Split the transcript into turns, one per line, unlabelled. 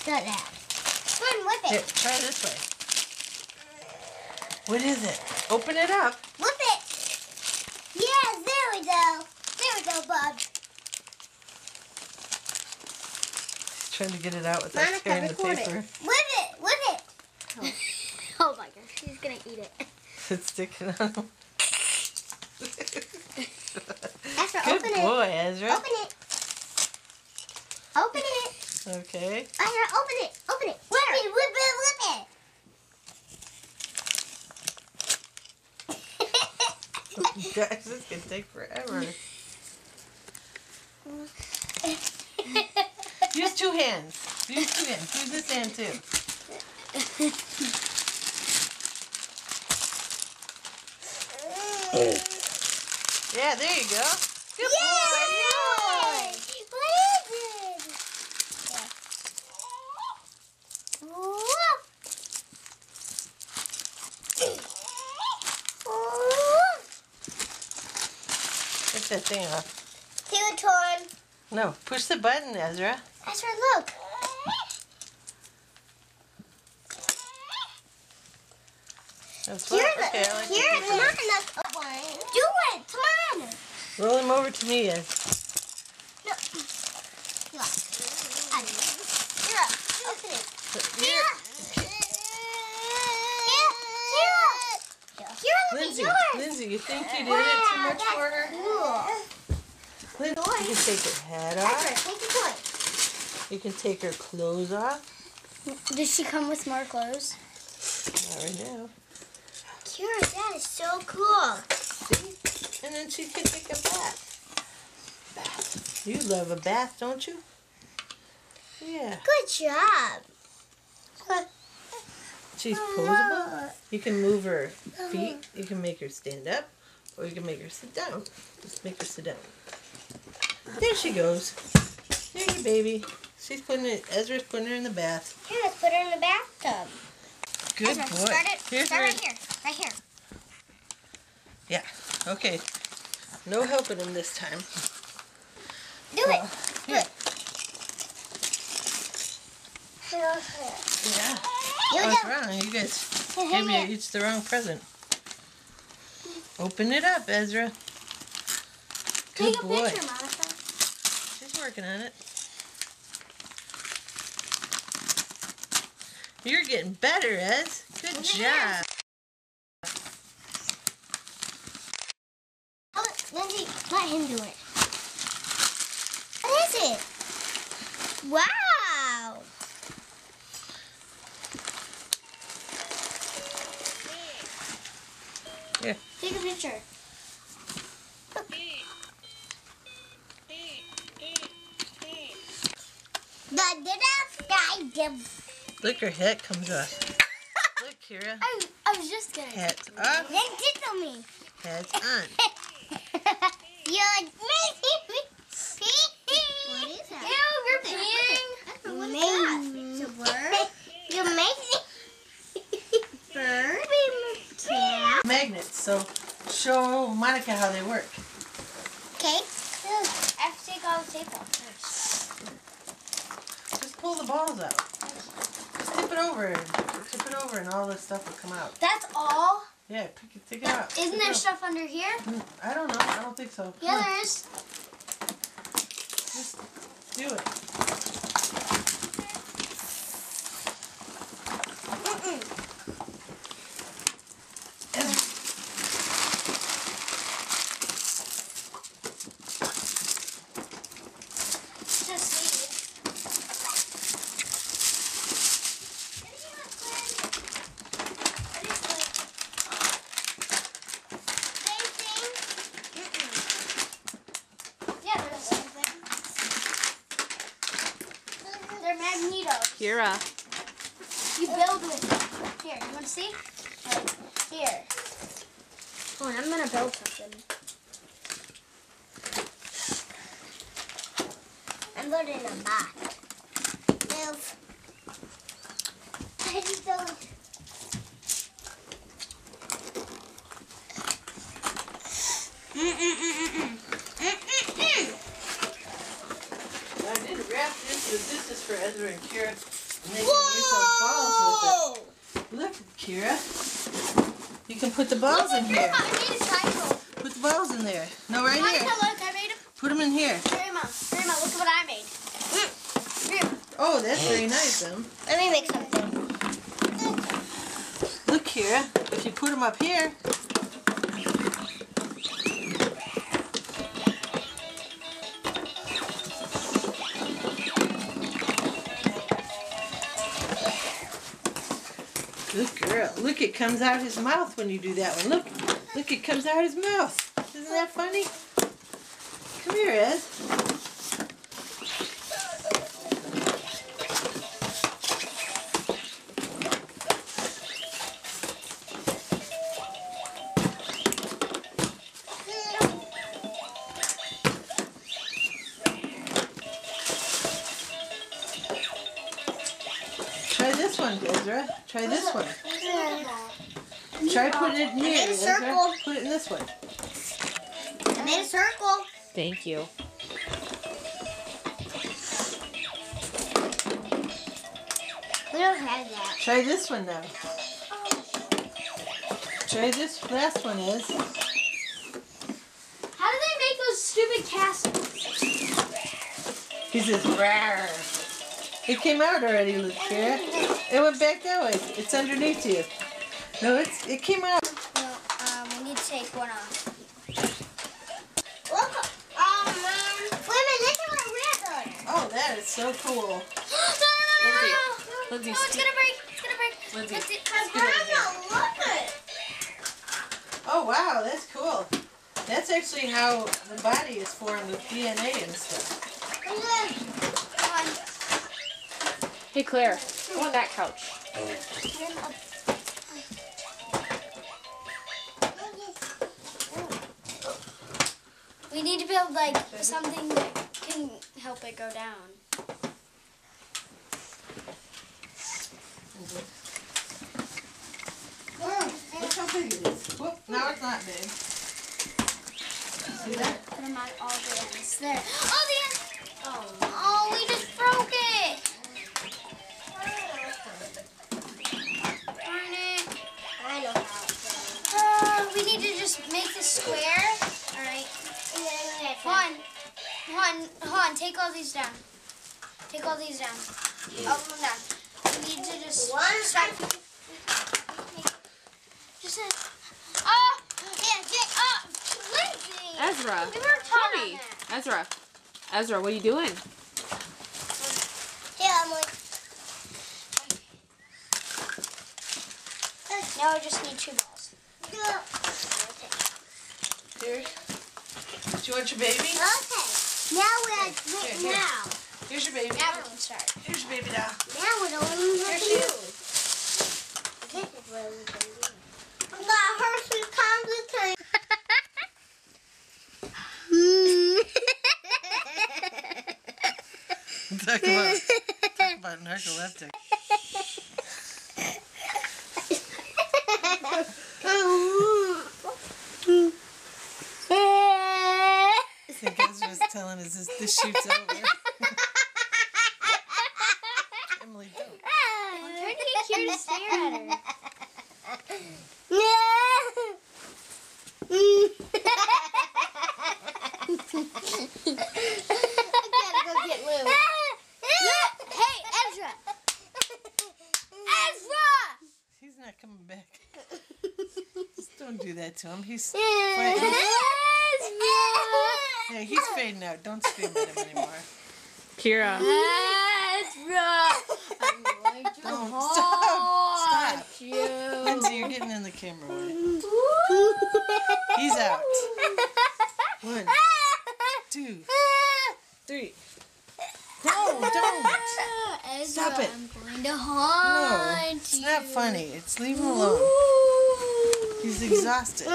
Shut up. Come on, whip it.
Here, try this way. What is it? Open it up.
Whip it. Yes, there we go. There we go, bud.
Trying to get it out without
Monica,
tearing the
record
paper.
it. Whip it. Whip it.
Oh my gosh, she's gonna eat it.
It's sticking on.
Ezra,
Good
open
boy,
it.
Ezra.
Open it. Open it.
Okay.
Ezra, open it. Open it. Whip it. Whip it. Whip it.
Guys, this can take forever. Use two hands. Use two hands. Use this hand too. Yeah, there you go. Good boy.
Yay! What is it? Whoop. Whoop.
Get that thing off.
Two-tone.
No, push the button, Ezra.
Ezra, look.
That's
Here,
what. Okay, I like
here,
the
come
paper.
on. Do it. Come on.
Roll him over to me, Ez.
No. Here. Open it.
Here.
Here, look
Lindsay,
at yours.
Lindsay, you think you did it too much for her?
Cool.
Lindsay, you can take her head
Ezra,
off.
take the toy.
You can take her clothes off.
Does she come with more clothes?
Not right now.
Kira, that is so cool.
See? And then she can take a bath. You love a bath, don't you? Yeah.
Good job.
She's posable. You can move her feet. You can make her stand up. Or you can make her sit down. Just make her sit down. There she goes. There you baby. She's putting it, Ezra's putting her in the bath.
Here, let's put her in the bathtub.
Good
Ezra,
boy.
Start it.
Here's
Start
where-
right here. Right here.
Yeah. Okay. No helping him this time.
Do it.
Do it. Yeah.
Here we
What's
go.
wrong? You guys gave me each the wrong present. Open it up, Ezra. Good
Take a
boy.
picture, Monica.
She's working on it. You're getting better, Ez. Good job.
Lindsay, let him do it. What is it? Wow.
Here.
Take a picture.
Look, her hat comes off. Look, Kira.
I was just gonna.
Hat's off.
Then tickle me.
Hat's on.
You're amazing.
What is that?
Ew, you're peeing.
What is that? It's a bird?
You're amazing.
Bird?
Yeah.
Magnets. So show Monica how they work.
Okay. I have to take all the tape off first.
Just pull the balls out. Just tip it over. Tip it over and all this stuff will come out.
That's all?
Yeah, take it out.
Isn't
Take
there
it
stuff under here?
out. I don't know. I don't think so. Come
Yeah,
on.
there is.
Just do it.
Just leave. Yeah, they're the same thing. They're magnetos.
Kira.
You build with them. Here, you want to see? Here. Hold on, I'm going to build something.
I'm putting a box. Move. I just don't.
I didn't wrap this, but this is for Ezra and Kira. And then you can use those balls with it. Look, Kira. You can put the balls in here.
Grandma, I made a triangle.
Put the balls in there. No, right here.
Look, I made a...
Put them in here.
Grandma, look at what I made. Grandma.
Oh, that's very nice,
Let me make something.
Look, Kira. If you put them up here. Good girl. Look, it comes out his mouth when you do that one. Look, it comes out his mouth. Isn't that funny? Come here, Ed. Try this one, Ezra. Try this one. Try putting it in here,
made a
Ezra.
circle.
Put it in this one.
I made a circle.
Thank you.
We don't have that.
Try this one now. Try this last one, is.
How do they make those stupid castles?
He says, rawr. It came out already, look, Kira. It went back that way. It's underneath you. No, it came out.
No, we need to take one off.
Look. Wait a minute. Look at what we're doing.
Oh, that is so cool.
Lindsay,
Oh, it's gonna break. It's gonna break.
Lindsay,
Let's see.
let's get it in here.
Look at
Oh, wow, that's cool. That's actually how the body is formed with DNA and stuff.
Come on.
hey Claire, go on that couch.
We need to build like something that can help it go down.
Look how big it is. Whoop, now it's not big. See that?
Put them on all the ends. There. Oh, the end. Oh, we just broke it. Darn it.
I know how it's
We need to just make this square. All right. Hold on. Take all these down. Take all these down. All of them down. We need to just start. Just Lindsay.
Ezra,
We worked hard on
hurry.
that.
Ezra, what are you doing?
Yeah, I'm like,
Now I just need 2 balls.
Here. Do you want your baby?
okay. Now we're
Here.
now.
Here's your baby.
Now we can start.
Here's your baby doll.
Now we don't even have
Here
to
she is.
move. This is what we can do. I'm gonna hurt some complicated.
Talk about narcoleptic. I think Ezra was telling us this shoot's over. Emily, don't.
I'm trying to get Kira to stare at her.
I gotta go get Lou.
Hey, Ezra! Ezra!
He's not coming back. Just don't do that to him. He's frightened. Yeah, he's fading out. Don't scream at him anymore.
Kira.
Ezra! I'm going to
Don't.
haunt
Stop.
you.
Lindsay, you're getting in the camera way. He's out. 1, 2, 3. No, don't.
Ezra,
Stop it.
I'm going to
No,
haunt
it's
you.
not funny. It's leave him alone. He's exhausted.